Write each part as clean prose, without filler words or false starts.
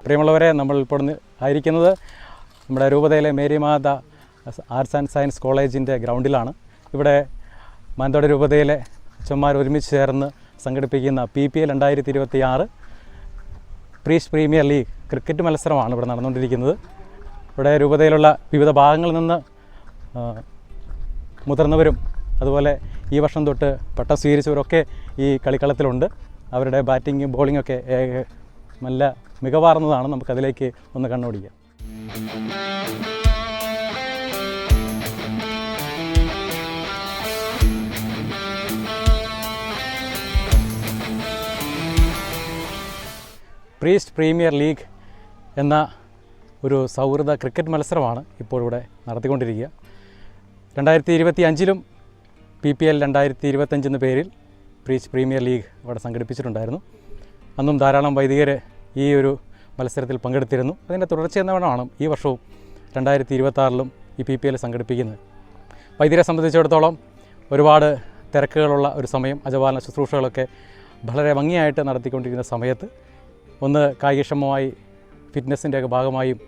പ്രിയമുള്ളവരെ, നമ്മൾ ഇപ്പോൾ ആയിരിക്കുന്നത് നമ്മുടെ രൂപതയിലെ മേരിമാത ആർട്സ് ആൻഡ് സയൻസ് കോളേജിൻ്റെ ഗ്രൗണ്ടിലാണ്. ഇവിടെ മാനന്തവാടി രൂപതയിലെ അച്ഛന്മാർ ഒരുമിച്ച് ചേർന്ന് സംഘടിപ്പിക്കുന്ന PPL 2026 priest premier league cricket മത്സരമാണ് ഇവിടെ നടന്നുകൊണ്ടിരിക്കുന്നത്. ഇവിടെ രൂപതയിലുള്ള വിവിധ ഭാഗങ്ങളിൽ നിന്ന് മുതിർന്നവരും അതുപോലെ ഈ വർഷം തൊട്ട് പട്ടം സ്വീകരിച്ചവരൊക്കെ ഈ കളിക്കളത്തിലുണ്ട്. അവരുടെ ബാറ്റിങ്ങും ബോളിങ്ങൊക്കെ നല്ല മികവാർന്നതാണ്. നമുക്കതിലേക്ക് ഒന്ന് കണ്ണോടിക്കാം. പ്രീസ്റ്റ് പ്രീമിയർ ലീഗ് എന്ന ഒരു സൗഹൃദ ക്രിക്കറ്റ് മത്സരമാണ് ഇപ്പോൾ ഇവിടെ നടത്തിക്കൊണ്ടിരിക്കുക. 2025 PPL 2025 എന്ന പേരിൽ പ്രീസ്റ്റ് പ്രീമിയർ ലീഗ് ഇവിടെ സംഘടിപ്പിച്ചിട്ടുണ്ടായിരുന്നു. അന്നും ധാരാളം വൈദികർ ഈ ഒരു മത്സരത്തിൽ പങ്കെടുത്തിരുന്നു. അതിൻ്റെ തുടർച്ചയെന്നവണ്ണമാണ് ഈ വർഷവും 2026 ഈ PPL സംഘടിപ്പിക്കുന്നത്. വൈദികരെ സംബന്ധിച്ചിടത്തോളം ഒരുപാട് തിരക്കുകളുള്ള ഒരു സമയം, അജപാലന ശുശ്രൂഷകളൊക്കെ വളരെ ഭംഗിയായിട്ട് നടത്തിക്കൊണ്ടിരിക്കുന്ന സമയത്ത് ഒന്ന് കായികക്ഷമമായി ഫിറ്റ്നസിൻ്റെയൊക്കെ ഭാഗമായും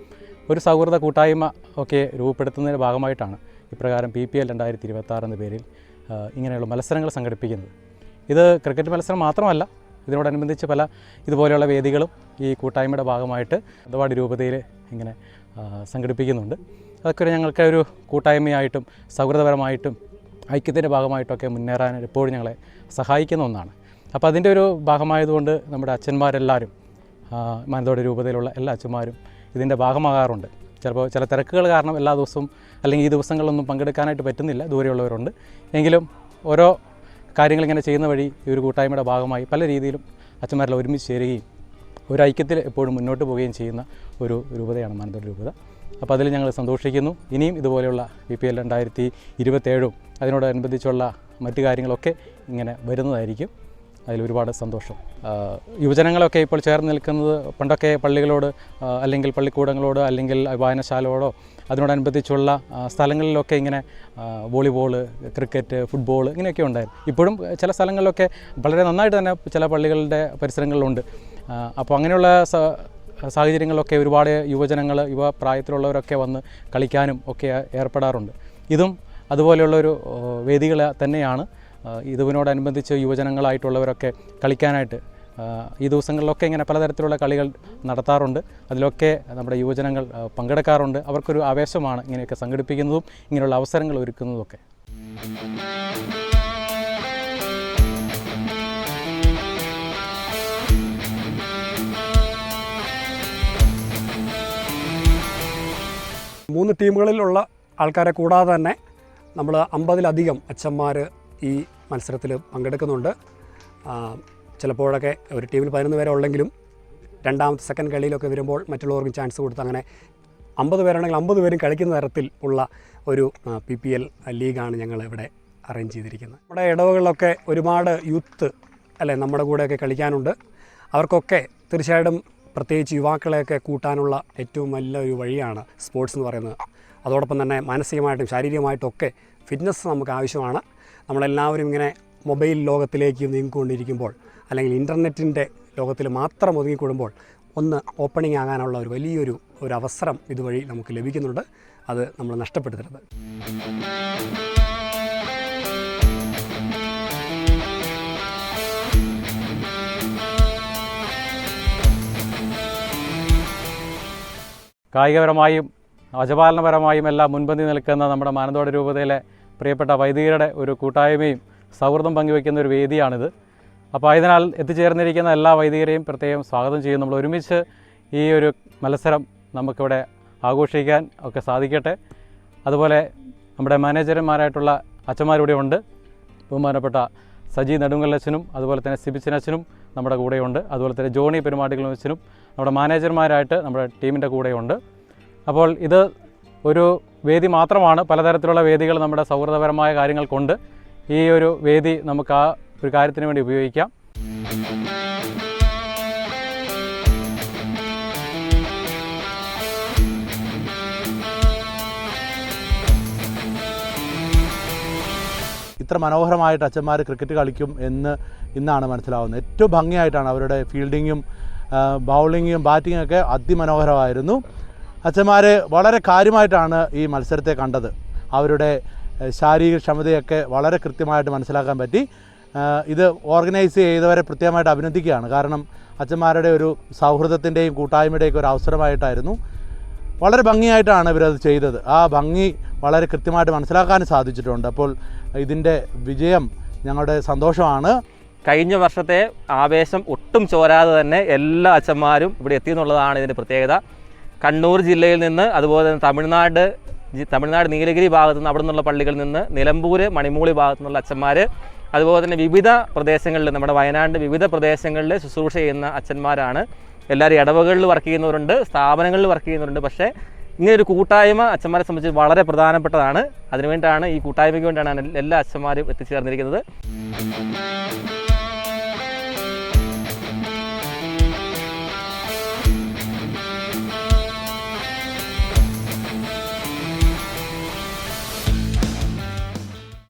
ഒരു സൗഹൃദ കൂട്ടായ്മ ഒക്കെ രൂപപ്പെടുത്തുന്നതിൻ്റെ ഭാഗമായിട്ടാണ് ഇപ്രകാരം PPL 2026 എന്ന പേരിൽ ഇങ്ങനെയുള്ള മത്സരങ്ങൾ സംഘടിപ്പിക്കുന്നത്. ഇത് ക്രിക്കറ്റ് മത്സരം മാത്രമല്ല, ഇതിനോടനുബന്ധിച്ച് പല ഇതുപോലെയുള്ള വേദികളും ഈ കൂട്ടായ്മയുടെ ഭാഗമായിട്ട് മാനന്തവാടി രൂപതയിൽ ഇങ്ങനെ സംഘടിപ്പിക്കുന്നുണ്ട്. അതൊക്കെ ഞങ്ങൾക്ക് ഒരു കൂട്ടായ്മയായിട്ടും സൗഹൃദപരമായിട്ടും ഐക്യത്തിൻ്റെ ഭാഗമായിട്ടൊക്കെ മുന്നേറാൻ എപ്പോഴും ഞങ്ങളെ സഹായിക്കുന്ന ഒന്നാണ്. അപ്പോൾ അതിൻ്റെ ഒരു ഭാഗമായതുകൊണ്ട് നമ്മുടെ അച്ഛന്മാരെല്ലാവരും, മാനന്തവാടി രൂപതയിലുള്ള എല്ലാ അച്ഛന്മാരും ഇതിൻ്റെ ഭാഗമാകാറുണ്ട്. ചിലപ്പോൾ ചില തിരക്കുകൾ കാരണം എല്ലാ ദിവസവും അല്ലെങ്കിൽ ഈ ദിവസങ്ങളിലൊന്നും പങ്കെടുക്കാനായിട്ട് പറ്റുന്നില്ല, ദൂരെയുള്ളവരുണ്ട്. എങ്കിലും ഓരോ കാര്യങ്ങളിങ്ങനെ ചെയ്യുന്ന വഴി ഈ ഒരു കൂട്ടായ്മയുടെ ഭാഗമായി പല രീതിയിലും അച്ഛന്മാരെല്ലാം ഒരുമിച്ച് ചേരുകയും ഒരു ഐക്യത്തിൽ എപ്പോഴും മുന്നോട്ട് പോവുകയും ചെയ്യുന്ന ഒരു രൂപതയാണ് മാനന്തവാടി രൂപത. അപ്പോൾ അതിൽ ഞങ്ങൾ സന്തോഷിക്കുന്നു. ഇനിയും ഇതുപോലെയുള്ള PPL 2027 അതിനോടനുബന്ധിച്ചുള്ള മറ്റു കാര്യങ്ങളൊക്കെ ഇങ്ങനെ വരുന്നതായിരിക്കും. അതിലൊരുപാട് സന്തോഷം. യുവജനങ്ങളൊക്കെ ഇപ്പോൾ ചേർന്ന് നിൽക്കുന്നത് പണ്ടൊക്കെ പള്ളികളോട് അല്ലെങ്കിൽ പള്ളിക്കൂടങ്ങളോട് അല്ലെങ്കിൽ വായനശാലയോടോ അതിനോടനുബന്ധിച്ചുള്ള സ്ഥലങ്ങളിലൊക്കെ ഇങ്ങനെ വോളിബോൾ, ക്രിക്കറ്റ്, ഫുട്ബോൾ ഇങ്ങനെയൊക്കെ ഉണ്ടായിരുന്നു. ഇപ്പോഴും ചില സ്ഥലങ്ങളിലൊക്കെ വളരെ നന്നായിട്ട് തന്നെ ചില പള്ളികളുടെ പരിസരങ്ങളിലുണ്ട്. അപ്പോൾ അങ്ങനെയുള്ള സാഹചര്യങ്ങളിലൊക്കെ ഒരുപാട് യുവജനങ്ങൾ, യുവ പ്രായത്തിലുള്ളവരൊക്കെ വന്ന് കളിക്കാനും ഒക്കെ ഏർപ്പെടാറുണ്ട്. ഇതും അതുപോലെയുള്ളൊരു വേദികൾ തന്നെയാണ്. ഇതിനോടനുബന്ധിച്ച് യുവജനങ്ങളായിട്ടുള്ളവരൊക്കെ കളിക്കാനായിട്ട് ഈ ദിവസങ്ങളിലൊക്കെ ഇങ്ങനെ പലതരത്തിലുള്ള കളികൾ നടത്താറുണ്ട്. അതിലൊക്കെ നമ്മുടെ യുവജനങ്ങൾ പങ്കെടുക്കാറുണ്ട്. അവർക്കൊരു ആവേശമാണ് ഇങ്ങനെയൊക്കെ സംഘടിപ്പിക്കുന്നതും ഇങ്ങനെയുള്ള അവസരങ്ങൾ ഒരുക്കുന്നതുമൊക്കെ. മൂന്ന് ടീമുകളിലുള്ള ആൾക്കാരെ കൂടാതെ തന്നെ നമ്മൾ 50-ലധികം അച്ഛന്മാർ ഈ മത്സരത്തിൽ പങ്കെടുക്കുന്നുണ്ട്. ചിലപ്പോഴൊക്കെ ഒരു ടീമിൽ 11 പേരെ ഉള്ളെങ്കിലും രണ്ടാമത്തെ സെക്കൻഡ് കളിയിലൊക്കെ വരുമ്പോൾ മറ്റുള്ളവർക്ക് ചാൻസ് കൊടുത്ത് അങ്ങനെ 50 പേരുണ്ടെങ്കിൽ 50 പേരും കളിക്കുന്ന തരത്തിൽ ഉള്ള ഒരു PPL ലീഗാണ് ഞങ്ങൾ ഇവിടെ അറേഞ്ച് ചെയ്തിരിക്കുന്നത്. നമ്മുടെ ഇടവകളിലൊക്കെ ഒരുപാട് യൂത്ത് നമ്മുടെ കൂടെയൊക്കെ കളിക്കാനുണ്ട്. അവർക്കൊക്കെ തീർച്ചയായിട്ടും പ്രത്യേകിച്ച് യുവാക്കളെയൊക്കെ കൂട്ടാനുള്ള ഏറ്റവും നല്ലൊരു വഴിയാണ് സ്പോർട്സ് എന്ന് പറയുന്നത്. അതോടൊപ്പം തന്നെ മാനസികമായിട്ടും ശാരീരികമായിട്ടൊക്കെ ഫിറ്റ്നസ് നമുക്ക് ആവശ്യമാണ്. നമ്മളെല്ലാവരും ഇങ്ങനെ മൊബൈൽ ലോകത്തിലേക്ക് നീങ്ങിക്കൊണ്ടിരിക്കുമ്പോൾ അല്ലെങ്കിൽ ഇൻ്റർനെറ്റിൻ്റെ ലോകത്തിൽ മാത്രം ഒതുങ്ങിക്കൂടുമ്പോൾ ഒന്ന് ഓപ്പണിംഗ് ആകാനുള്ള ഒരു വലിയൊരു അവസരം ഇതുവഴി നമുക്ക് ലഭിക്കുന്നുണ്ട്. അത് നമ്മൾ നഷ്ടപ്പെടുത്തരുത്. കായികപരമായും അജപാലനപരമായും എല്ലാം മുൻപന്തി നിൽക്കുന്ന നമ്മുടെ മാനന്തവാടി രൂപതയിലെ പ്രിയപ്പെട്ട വൈദികരുടെ ഒരു കൂട്ടായ്മയും സൗഹൃദം പങ്കുവയ്ക്കുന്ന ഒരു വേദിയാണിത്. അപ്പോൾ അതിനാൽ എത്തിച്ചേർന്നിരിക്കുന്ന എല്ലാ വൈദികരെയും പ്രത്യേകം സ്വാഗതം ചെയ്യും. നമ്മൾ ഒരുമിച്ച് ഈ ഒരു മത്സരം നമുക്കിവിടെ ആഘോഷിക്കാൻ ഒക്കെ സാധിക്കട്ടെ. അതുപോലെ നമ്മുടെ മാനേജർമാരായിട്ടുള്ള അച്ഛന്മാരിവിടെ ഉണ്ട്. ബഹുമാനപ്പെട്ട സജി നെടുങ്കല്ലച്ചനും അതുപോലെ തന്നെ സിബിച്ചനച്ചനും നമ്മുടെ കൂടെയുണ്ട്. അതുപോലെ തന്നെ ജോണി പെരുമാട്ടികളച്ചനും നമ്മുടെ മാനേജർമാരായിട്ട് നമ്മുടെ ടീമിൻ്റെ കൂടെയുണ്ട്. അപ്പോൾ ഇത് ഒരു വേദി മാത്രമാണ്. പലതരത്തിലുള്ള വേദികൾ നമ്മുടെ സൗഹൃദപരമായ കാര്യങ്ങൾ കൊണ്ട് ഈ ഒരു വേദി നമുക്ക് ആ ഒരു കാര്യത്തിന് വേണ്ടി ഉപയോഗിക്കാം. ഇത്ര മനോഹരമായിട്ട് അച്ഛന്മാർ ക്രിക്കറ്റ് കളിക്കും ഇന്നാണ് മനസ്സിലാവുന്നത്. ഏറ്റവും ഭംഗിയായിട്ടാണ് അവരുടെ ഫീൽഡിങ്ങും ബൗളിങ്ങും ബാറ്റിങ്ങും ഒക്കെ അതിമനോഹരമായിരുന്നു. അച്ഛന്മാർ വളരെ കാര്യമായിട്ടാണ് ഈ മത്സരത്തെ കണ്ടത്. അവരുടെ ശാരീരിക ക്ഷമതയൊക്കെ വളരെ കൃത്യമായിട്ട് മനസ്സിലാക്കാൻ പറ്റി. ഇത് ഓർഗനൈസ് ചെയ്തവരെ പ്രത്യേകമായിട്ട് അഭിനന്ദിക്കുകയാണ്. കാരണം അച്ഛന്മാരുടെ ഒരു സൗഹൃദത്തിൻ്റെയും കൂട്ടായ്മയുടെയൊക്കെ ഒരു അവസരമായിട്ടായിരുന്നു. വളരെ ഭംഗിയായിട്ടാണ് ഇവരത് ചെയ്തത്. ആ ഭംഗി വളരെ കൃത്യമായിട്ട് മനസ്സിലാക്കാനും സാധിച്ചിട്ടുണ്ട്. അപ്പോൾ ഇതിൻ്റെ വിജയം ഞങ്ങളുടെ സന്തോഷമാണ്. കഴിഞ്ഞ വർഷത്തെ ആവേശം ഒട്ടും ചോരാതെ തന്നെ എല്ലാ അച്ഛന്മാരും ഇവിടെ എത്തിയെന്നുള്ളതാണ് ഇതിൻ്റെ പ്രത്യേകത. കണ്ണൂർ ജില്ലയിൽ നിന്ന്, അതുപോലെ തന്നെ തമിഴ്നാട് നീലഗിരി ഭാഗത്തു നിന്ന്, അവിടെ നിന്നുള്ള പള്ളികളിൽ നിന്ന്, നിലമ്പൂർ മണിമൂളി ഭാഗത്തു നിന്നുള്ള അച്ഛന്മാർ, അതുപോലെ തന്നെ വിവിധ പ്രദേശങ്ങളിൽ, നമ്മുടെ വയനാടിൻ്റെ വിവിധ പ്രദേശങ്ങളിൽ ശുശ്രൂഷ ചെയ്യുന്ന അച്ഛന്മാരാണ്. എല്ലാവരും ഇടവകളിൽ വർക്ക് ചെയ്യുന്നവരുണ്ട്, സ്ഥാപനങ്ങളിൽ വർക്ക് ചെയ്യുന്നവരുണ്ട്. പക്ഷേ ഇങ്ങനൊരു കൂട്ടായ്മ അച്ഛന്മാരെ സംബന്ധിച്ച് വളരെ പ്രധാനപ്പെട്ടതാണ്. അതിനുവേണ്ടിയാണ്, ഈ കൂട്ടായ്മയ്ക്ക് വേണ്ടിയാണ് എല്ലാ അച്ഛന്മാരും എത്തിച്ചേർന്നിരിക്കുന്നത്.